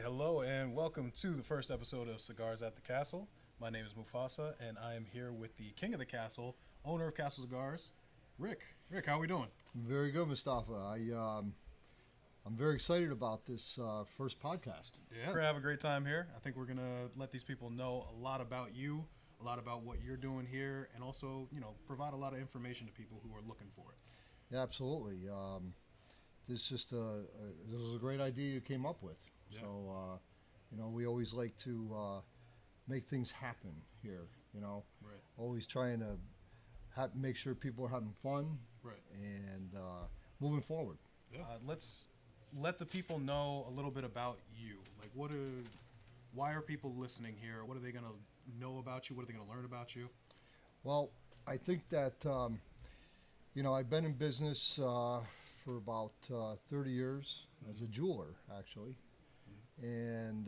Hello and welcome to the first episode of Cigars at the Castle. My name is Mufassa and I am here with the king of the castle, owner of Castle Cigars, Rick. Rick, how are we doing? Very good, Mustafa. I'm very excited about this first podcast. Yeah. We're going to have a great time here. I think we're going to let these people know a lot about you, a lot about what you're doing here, and also, provide a lot of information to people who are looking for it. Yeah, absolutely. This was a great idea you came up with. Yeah. So, we always like to make things happen here. Right. Always trying to make sure people are having fun. Right. And moving forward. Yeah. Let's let the people know a little bit about you. Like, why are people listening here? What are they going to know about you? What are they going to learn about you? Well, I think that, I've been in business for about 30 years as a jeweler, actually. And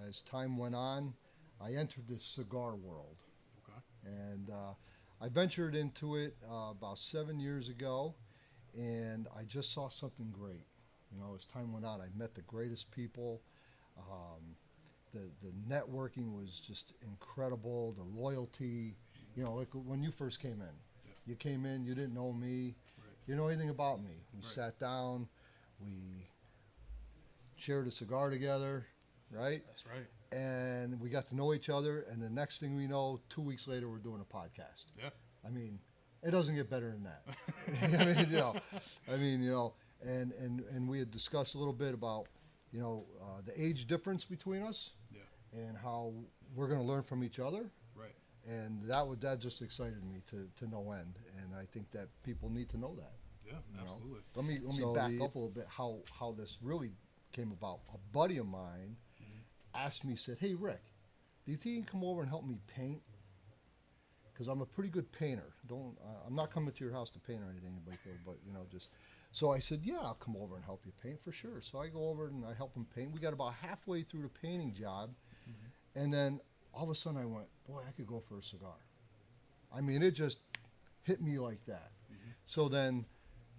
as time went on, I entered this cigar world. Okay. And I ventured into it about 7 years ago, and I just saw something great. As time went on, I met the greatest people. The networking was just incredible. The loyalty, like when you first came in. Yeah. You came in, you didn't know me. Right. You didn't know anything about me. We Right. sat down, we shared a cigar together, right? That's right. And we got to know each other, and the next thing we know, 2 weeks later, we're doing a podcast. Yeah. I mean, it doesn't get better than that. And we had discussed a little bit about, the age difference between us. Yeah. And how we're going to learn from each other. Right. And that just excited me to no end. And I think that people need to know that. Yeah, absolutely. Let me back up a little bit how this really came about. A buddy of mine asked me, said, "Hey, Rick, do you think you can come over and help me paint? Because I'm a pretty good painter. I'm not coming to your house to paint or anything, but just." So I said, "Yeah, I'll come over and help you paint for sure." So I go over and I help him paint. We got about halfway through the painting job, and then all of a sudden I went, "Boy, I could go for a cigar." I mean, it just hit me like that. So then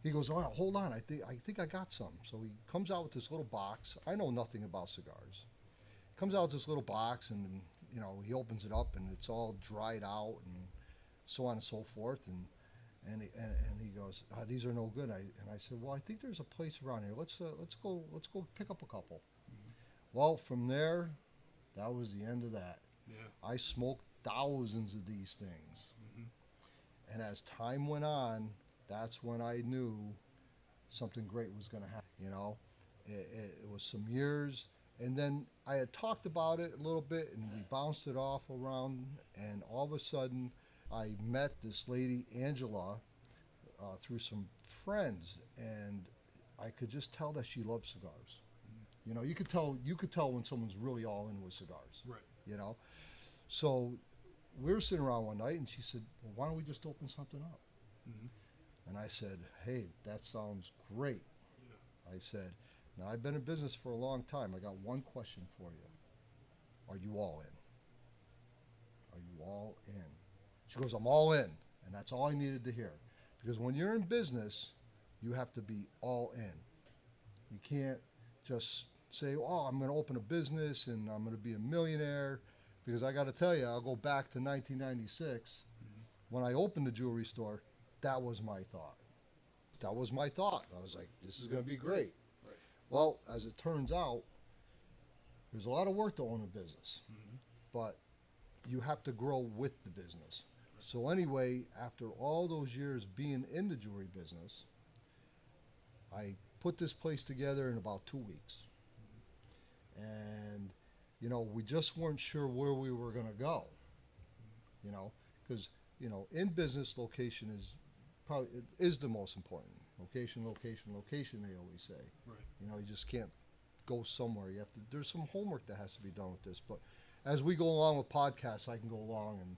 he goes, "Oh, hold on, I think I got some." So he comes out with this little box. I know nothing about cigars. Comes out with this little box, and he opens it up, and it's all dried out, and so on and so forth, and he goes, "These are no good." And I said, "Well, I think there's a place around here. Let's go pick up a couple." Well, from there, that was the end of that. Yeah. I smoked thousands of these things, and as time went on, that's when I knew something great was going to happen. It was some years. And then I had talked about it a little bit, and we bounced it off around, and all of a sudden I met this lady, Angela, through some friends, and I could just tell that she loved cigars. You could tell when someone's really all in with cigars. Right. So we were sitting around one night, and she said, "Well, why don't we just open something up?" And I said, "Hey, that sounds great." Yeah. I said, "Now, I've been in business for a long time. I got one question for you. Are you all in? Are you all in?" She goes, "I'm all in." And that's all I needed to hear. Because when you're in business, you have to be all in. You can't just say, "Oh, I'm going to open a business and I'm going to be a millionaire." Because I got to tell you, I'll go back to 1996. When I opened the jewelry store, that was my thought. That was my thought. I was like, this is going to be great. Well, as it turns out, there's a lot of work to own a business, but you have to grow with the business. So anyway, after all those years being in the jewelry business, I put this place together in about 2 weeks. And, we just weren't sure where we were going to go, because, in business, location is the most important. Location, location, location, they always say. Right. You just can't go somewhere. There's some homework that has to be done with this. But as we go along with podcasts, I can go along and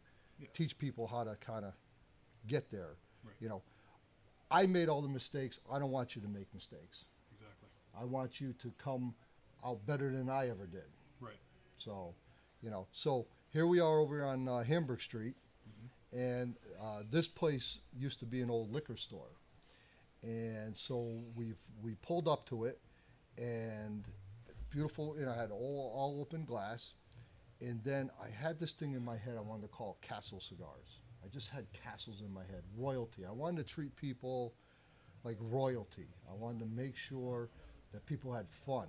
teach people how to kind of get there. Right. I made all the mistakes. I don't want you to make mistakes. Exactly. I want you to come out better than I ever did. Right. So, so here we are over on Hamburg Street. And this place used to be an old liquor store. And so we pulled up to it, and beautiful, and I had all open glass. And then I had this thing in my head I wanted to call Castle Cigars. I just had castles in my head, royalty. I wanted to treat people like royalty. I wanted to make sure that people had fun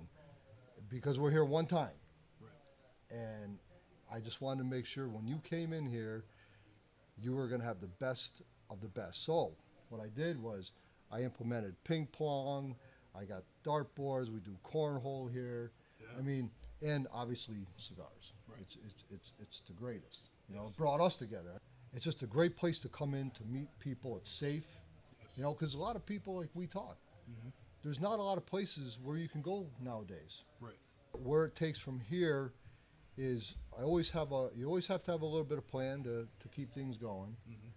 because we're here one time. Right. And I just wanted to make sure when you came in here, you were going to have the best of the best. So what I did was I implemented ping pong. I got dartboards. We do cornhole here. Yeah. I mean, and obviously cigars. Right. It's the greatest. You know, Yes. it brought us together. It's just a great place to come in to meet people. It's safe. Yes. You know, because a lot of people, like we talk, Mm-hmm. there's not a lot of places where you can go nowadays. Right. Where it takes from here is you always have to have a little bit of plan to keep things going. Mm-hmm.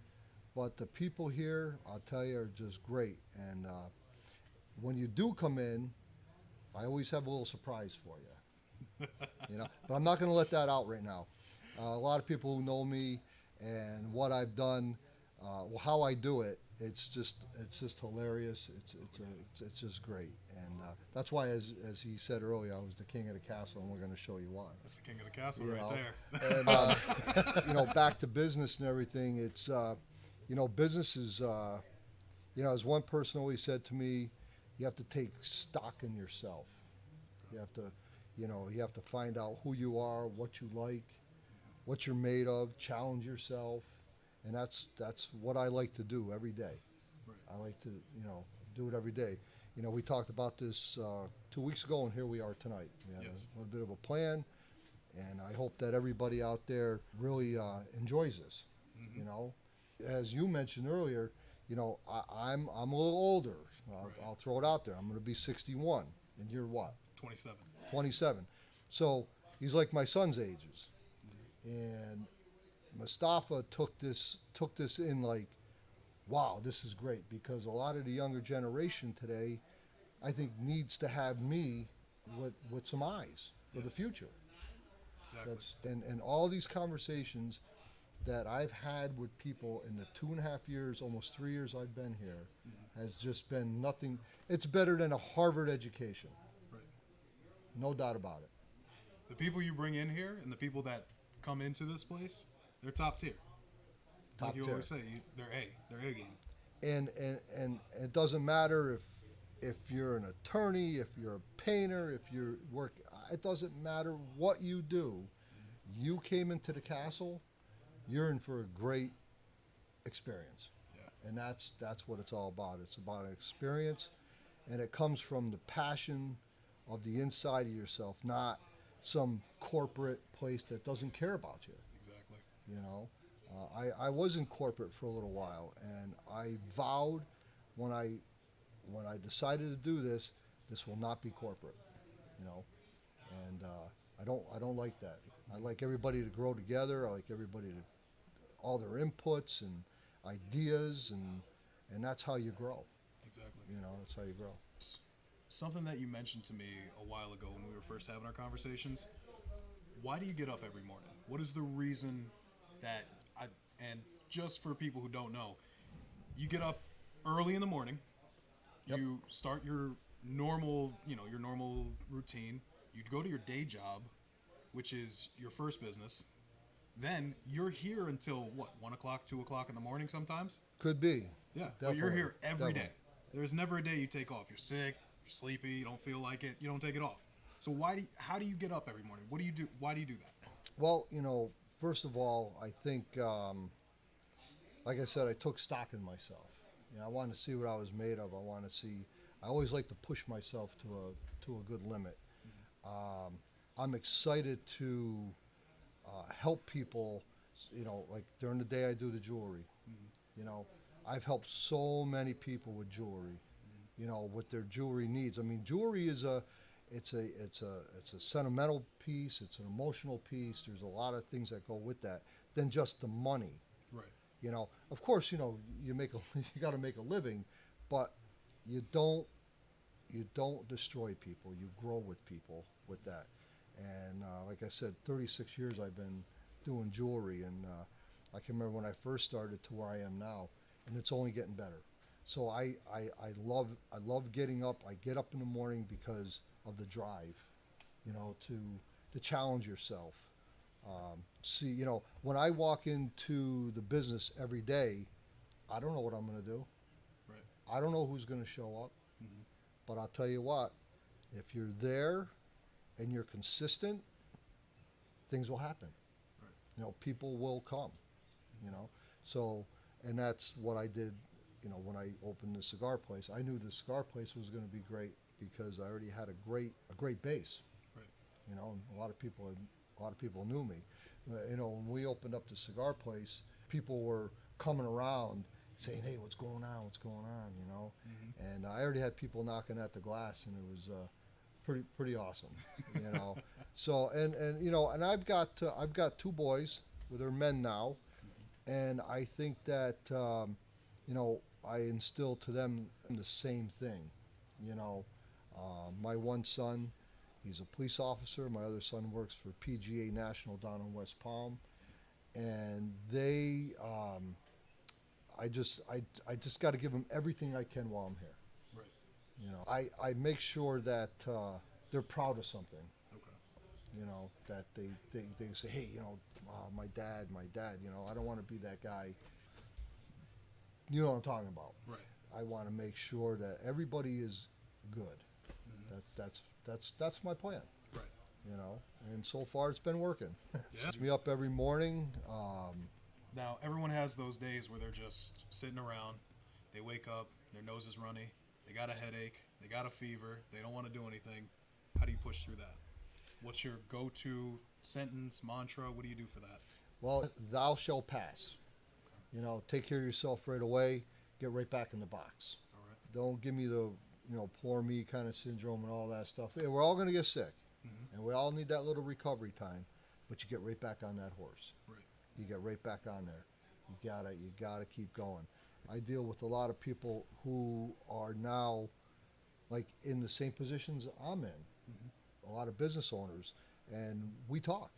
But the people here, I'll tell you, are just great. And when you do come in, I always have a little surprise for you. You know, but I'm not going to let that out right now. A lot of people who know me and what I've done, how I do it, it's just hilarious. It's just great, and that's why, as he said earlier, I was the king of the castle, and we're going to show you why. That's the king of the castle You right know, there. And you know, back to business and everything. It's you know, business is you know, as one person always said to me, you have to take stock in yourself. You have to, you know, you have to find out who you are, what you like, what you're made of, challenge yourself, and that's what I like to do every day. Right. I like to, you know, do it every day. You know, we talked about this 2 weeks ago, and here we are tonight. We had Yes. a little bit of a plan, and I hope that everybody out there really enjoys this. Mm-hmm. You know, as you mentioned earlier, you know, I'm a little older. Right. I'll throw it out there. I'm going to be 61, and you're what? 27. 27. So he's like my son's ages, and Mustafa took this in like, wow, this is great, because a lot of the younger generation today, I think, needs to have me with some eyes for the Yes. future. Exactly. And all these conversations that I've had with people in the 2.5 years, almost 3 years I've been here, has just been nothing. It's better than a Harvard education. Right. No doubt about it. The people you bring in here and the people that come into this place, they're top tier. Top like you tier. always say, they're A game. And it doesn't matter if you're an attorney, if you're a painter, if you're work. It doesn't matter what you do. You came into the castle, you're in for a great experience. Yeah. And that's what it's all about. It's about an experience, and it comes from the passion of the inside of yourself, not some corporate place that doesn't care about you. Exactly. You know, I was in corporate for a little while, and I vowed when I decided to do this will not be corporate. You know, and I don't like that. I like everybody to grow together. I like everybody to all their inputs and ideas, and that's how you grow. Exactly. You know, that's how you grow. Something that you mentioned to me a while ago when we were first having our conversations. Why do you get up every morning? What is the reason that and just for people who don't know, you get up early in the morning, Yep. you start your normal routine, you go to your day job, which is your first business, then you're here until what, 1 o'clock, 2 o'clock in the morning sometimes? Could be. Yeah, but you're Definitely. here every day. Definitely. There's never a day you take off. You're sick, you're sleepy, you don't feel like it, you don't take it off. So how do you get up every morning? What do you do? Why do you do that? Well, you know, first of all, I think, like I said, I took stock in myself. You know, I wanted to see what I was made of. I always like to push myself to a good limit. I'm excited to help people. You know, like during the day I do the jewelry. You know, I've helped so many people with jewelry. You know, with their jewelry needs. I mean, jewelry is it's a sentimental piece. It's an emotional piece. There's a lot of things that go with that than just the money. Right. You know, of course, you know, you got to make a living, but you don't destroy people. You grow with people with that. And like I said, 36 years I've been doing jewelry, and I can remember when I first started to where I am now, and it's only getting better. So I love getting up. I get up in the morning because of the drive. to challenge yourself. See, when I walk into the business every day, I don't know what I'm going to do. Right. I don't know who's going to show up. Mm-hmm. But I'll tell you what, if you're there and you're consistent, things will happen. Right. People will come. So, and that's what I did. When I opened the cigar place, I knew the cigar place was going to be great because I already had a great base. Right. A lot of people knew me. When we opened up the cigar place, people were coming around saying, "Hey, what's going on? What's going on?" Mm-hmm. And I already had people knocking at the glass, and it was pretty awesome. So and I've got two boys. Well, they're men now, and I think that I instill to them the same thing. My one son, he's a police officer. My other son works for PGA National down in West Palm, and they, I just got to give them everything I can while I'm here. Right. I make sure that they're proud of something. Okay. That they say, hey, my dad. I don't want to be that guy. You know what I'm talking about. Right. I want to make sure that everybody is good. Mm-hmm. That's my plan. Right. And so far it's been working. Yeah. Gets me up every morning. Now, everyone has those days where they're just sitting around. They wake up, their nose is runny, they got a headache, they got a fever, they don't want to do anything. How do you push through that? What's your go-to sentence, mantra? What do you do for that? Well, thou shalt pass. Take care of yourself right away. Get right back in the box. All right. Don't give me the, poor me kind of syndrome and all that stuff. Yeah, we're all going to get sick. Mm-hmm. And we all need that little recovery time. But you get right back on that horse. Right. You get right back on there. You gotta keep going. I deal with a lot of people who are now like in the same positions I'm in. Mm-hmm. A lot of business owners, and we talk.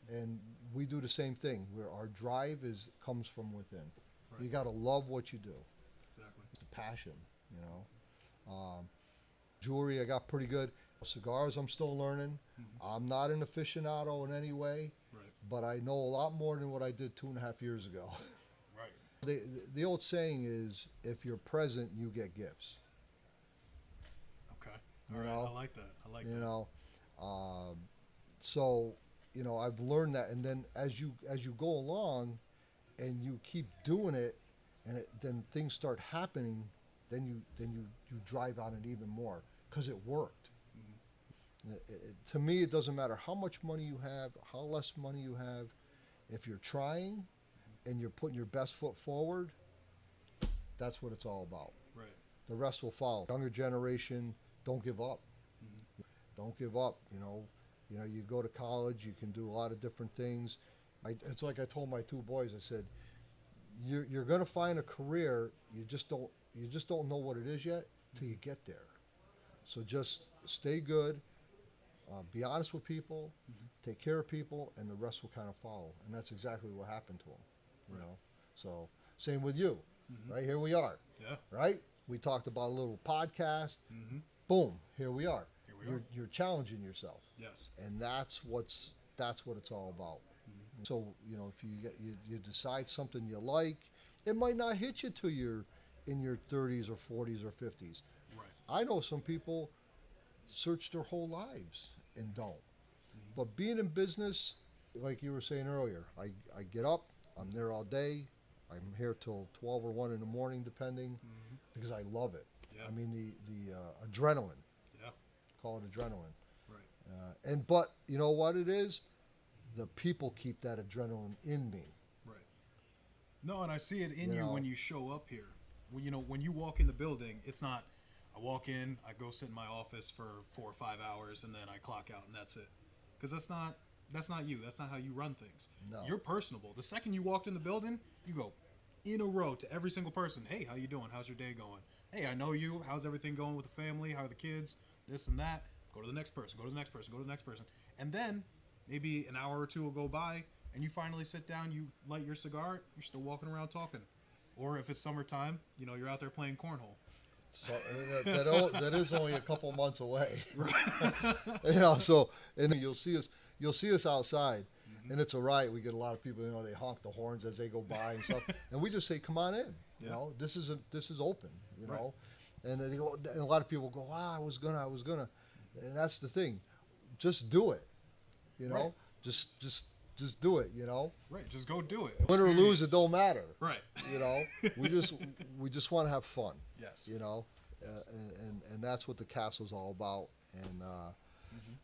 And we do the same thing where our drive comes from within. Right. You got to love what you do. Exactly. It's a passion, Jewelry, I got pretty good. Cigars, I'm still learning. Mm-hmm. I'm not an aficionado in any way, Right. but I know a lot more than what I did 2.5 years ago. Right. The old saying is, if you're present, you get gifts. Okay. All right. I like that. So I've learned that, and then as you go along, and you keep doing it, and then things start happening, then you drive on it even more because it worked. Mm-hmm. To me, it doesn't matter how much money you have, how less money you have. If you're trying, and you're putting your best foot forward, that's what it's all about. Right. The rest will follow. Younger generation, don't give up. Mm-hmm. Don't give up. You go to college, you can do a lot of different things. It's like I told my two boys. I said, "You're going to find a career. You just don't know what it is yet till you get there. So just stay good, be honest with people, take care of people, and the rest will kind of follow." And that's exactly what happened to them. Right. So same with you. Mm-hmm. Right, here we are. Yeah. Right, we talked about a little podcast. Mm-hmm. Boom, here we are. Here we are. You're challenging yourself. Yes. And that's what it's all about. Mm-hmm. So if you decide something you like, it might not hit you till you're in your 30s or 40s or 50s. Right. I know some people search their whole lives and don't. Mm-hmm. But being in business, like you were saying earlier, I get up, I'm there all day, I'm here till 12 or 1 in the morning, depending, Mm-hmm. because I love it. Yeah. I mean the adrenaline. Yeah. Call it adrenaline. Right. But you know what it is? The people keep that adrenaline in me. Right. No, and I see it in You you know. when you show up here. When you walk in the building, it's not, I walk in, I go sit in my office for 4 or 5 hours, and then I clock out, and that's it. Because that's not you. That's not how you run things. No. You're personable. The second you walked in the building, you go in a row to every single person. Hey, how you doing? How's your day going? Hey, I know you. How's everything going with the family? How are the kids? This and that. Go to the next person. Go to the next person. Go to the next person. And then maybe an hour or two will go by, and you finally sit down. You light your cigar. You're still walking around talking. Or if it's summertime, you're out there playing cornhole. So that is only a couple months away. So and you'll see us outside, and it's a riot. We get a lot of people, they honk the horns as they go by and stuff, and we just say, "Come on in." This is open. And they go, and a lot of people go, "I was gonna," and that's the thing, just do it. Right. Just do it. Right. Just go do it. Win or lose, it don't matter. Right. We just want to have fun. Yes. Yes. And that's what the castle's all about.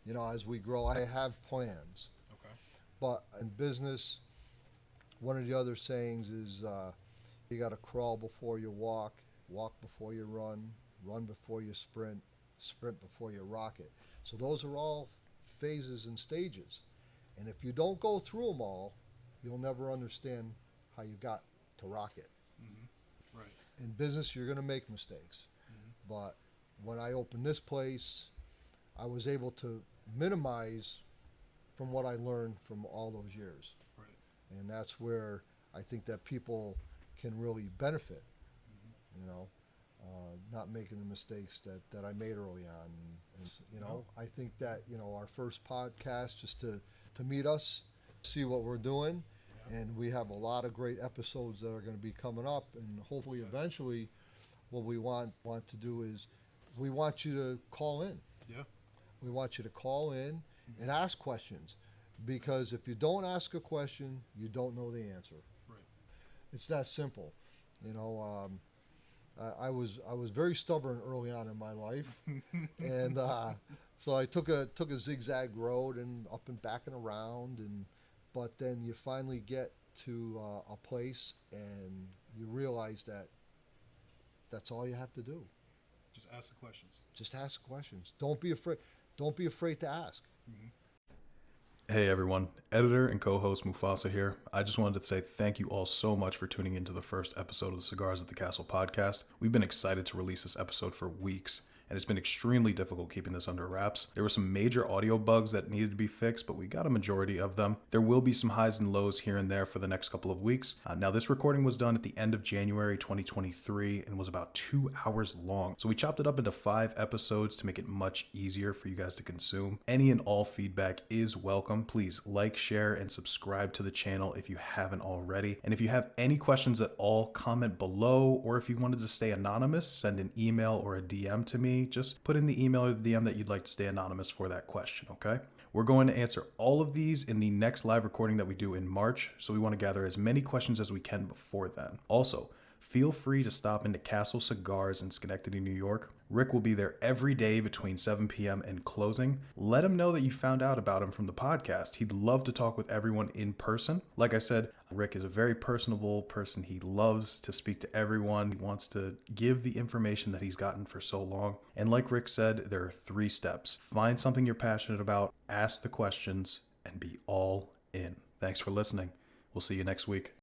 And as we grow, I have plans. Okay. But in business, one of the other sayings is you got to crawl before you walk before you run before you sprint before you rocket. So those are all phases and stages. And if you don't go through them all, you'll never understand how you got to rocket. Mm-hmm. Right. In business, you're going to make mistakes. Mm-hmm. But when I opened this place, I was able to minimize from what I learned from all those years. Right. And that's where I think that people can really benefit, not making the mistakes that I made early on. And I think that, our first podcast, just to meet us, see what we're doing. Yeah. And we have a lot of great episodes that are going to be coming up. And hopefully eventually what we want to do is we want you to call in. Yeah. We want you to call in and ask questions. Because if you don't ask a question, you don't know the answer. Right. It's that simple. I was very stubborn early on in my life, and so I took a zigzag road and up and back and around, but then you finally get to a place and you realize that that's all you have to do. Just ask the questions. Just ask questions. Don't be afraid. Don't be afraid to ask. Mm-hmm. Hey everyone, editor and co-host Mufassa here. I just wanted to say thank you all so much for tuning into the first episode of the Cigars at the Castle podcast. We've been excited to release this episode for weeks, and it's been extremely difficult keeping this under wraps. There were some major audio bugs that needed to be fixed, but we got a majority of them. There will be some highs and lows here and there for the next couple of weeks. Now this recording was done at the end of January 2023 and was about 2 hours long. So we chopped it up into 5 episodes to make it much easier for you guys to consume. Any and all feedback is welcome. Please like, share, and subscribe to the channel if you haven't already. And if you have any questions at all, comment below, or if you wanted to stay anonymous, send an email or a DM to me. Just put in the email or the DM that you'd like to stay anonymous for that question, okay? We're going to answer all of these in the next live recording that we do in March, so we want to gather as many questions as we can before then. Also, feel free to stop into Castle Cigars in Schenectady, New York. Rick will be there every day between 7 p.m. and closing. Let him know that you found out about him from the podcast. He'd love to talk with everyone in person. Like I said, Rick is a very personable person. He loves to speak to everyone. He wants to give the information that he's gotten for so long. And like Rick said, there are 3 steps. Find something you're passionate about, ask the questions, and be all in. Thanks for listening. We'll see you next week.